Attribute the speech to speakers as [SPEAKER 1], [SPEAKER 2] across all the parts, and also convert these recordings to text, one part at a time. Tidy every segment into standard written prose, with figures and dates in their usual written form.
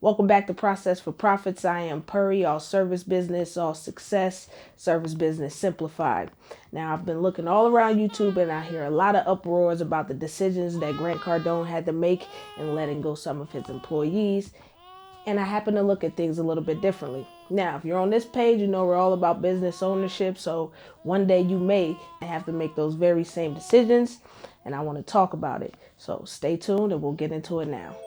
[SPEAKER 1] Welcome back to Process for Profits. I am Puri, all service business, all success, service business simplified. Now, I've been looking all around YouTube and I hear a lot of uproars about the decisions that Grant Cardone had to make in letting go some of his employees. And I happen to look at things a little bit differently. Now, if you're on this page, you know we're all about business ownership. So one day you may have to make those very same decisions. And I want to talk about it. So stay tuned and we'll get into it now.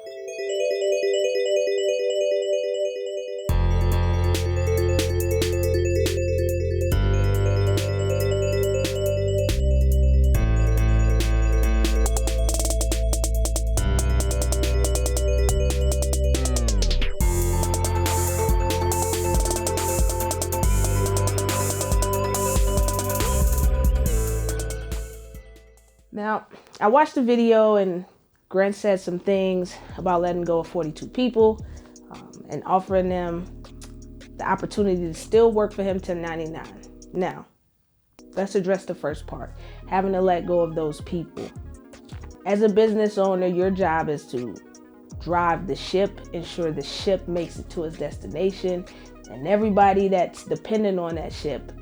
[SPEAKER 1] Now, I watched the video and Grant said some things about letting go of 42 people and offering them the opportunity to still work for him till 99. Now, let's address the first part, having to let go of those people. As a business owner, your job is to drive the ship, ensure the ship makes it to its destination, and everybody that's dependent on that ship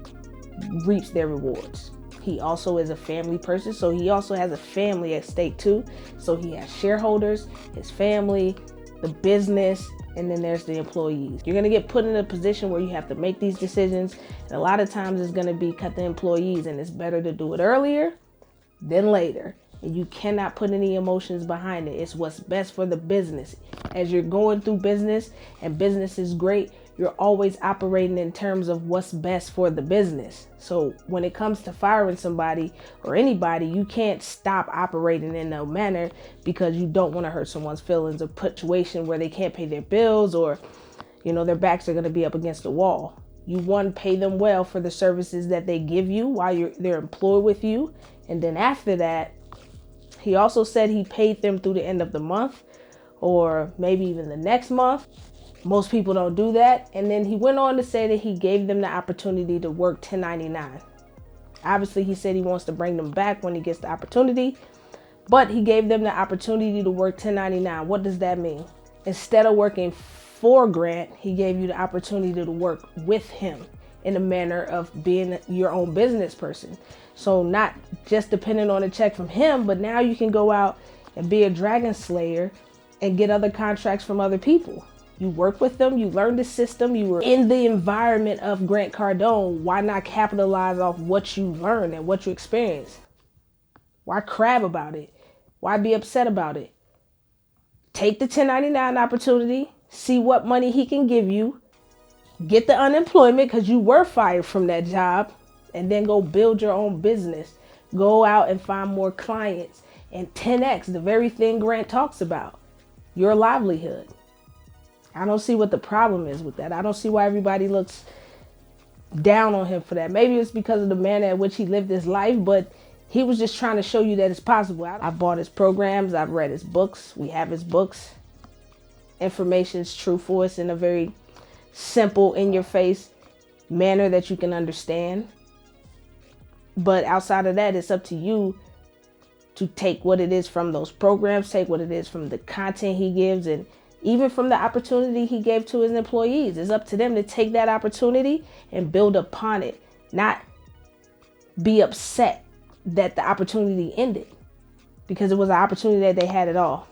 [SPEAKER 1] reaps their rewards. He also is a family person, so he also has a family at stake too. So he has shareholders, his family, the business, and then there's the employees. You're gonna get put in a position where you have to make these decisions. And a lot of times it's gonna be cut the employees, and it's better to do it earlier than later. And you cannot put any emotions behind it. It's what's best for the business. As you're going through business and business is great, you're always operating in terms of what's best for the business. So when it comes to firing somebody or anybody, you can't stop operating in a manner because you don't want to hurt someone's feelings or put situation where they can't pay their bills or, you know, their backs are going to be up against the wall. You pay them well for the services that they give you while they're employed with you. And then after that, he also said he paid them through the end of the month or maybe even the next month. Most people don't do that. And then he went on to say that he gave them the opportunity to work 1099. Obviously, he said he wants to bring them back when he gets the opportunity, but he gave them the opportunity to work 1099. What does that mean? Instead of working for Grant, he gave you the opportunity to work with him in a manner of being your own business person. So not just depending on a check from him, but now you can go out and be a dragon slayer and get other contracts from other people. You work with them, you learn the system, you were in the environment of Grant Cardone. Why not capitalize off what you learned and what you experienced? Why crab about it? Why be upset about it? Take the 1099 opportunity, see what money he can give you, get the unemployment because you were fired from that job, and then go build your own business. Go out and find more clients and 10x, the very thing Grant talks about, your livelihood. I don't see what the problem is with that. I don't see why everybody looks down on him for that. Maybe it's because of the manner at which he lived his life, but he was just trying to show you that it's possible. I've bought his programs. I've read his books. We have his books. Information's true for us in a very simple, in-your-face manner that you can understand. But outside of that, it's up to you to take what it is from those programs, take what it is from the content he gives, and even from the opportunity he gave to his employees. It's up to them to take that opportunity and build upon it, not be upset that the opportunity ended because it was an opportunity that they had it all.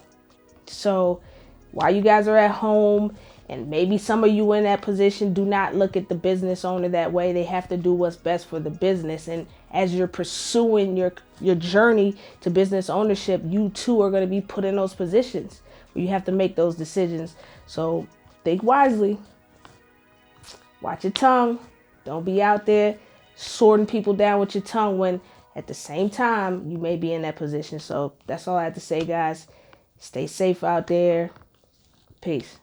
[SPEAKER 1] So while you guys are at home, and maybe some of you in that position, do not look at the business owner that way. They have to do what's best for the business. And as you're pursuing your journey to business ownership, you too are going to be put in those positions where you have to make those decisions. So think wisely. Watch your tongue. Don't be out there sorting people down with your tongue when at the same time you may be in that position. So that's all I have to say, guys. Stay safe out there. Peace.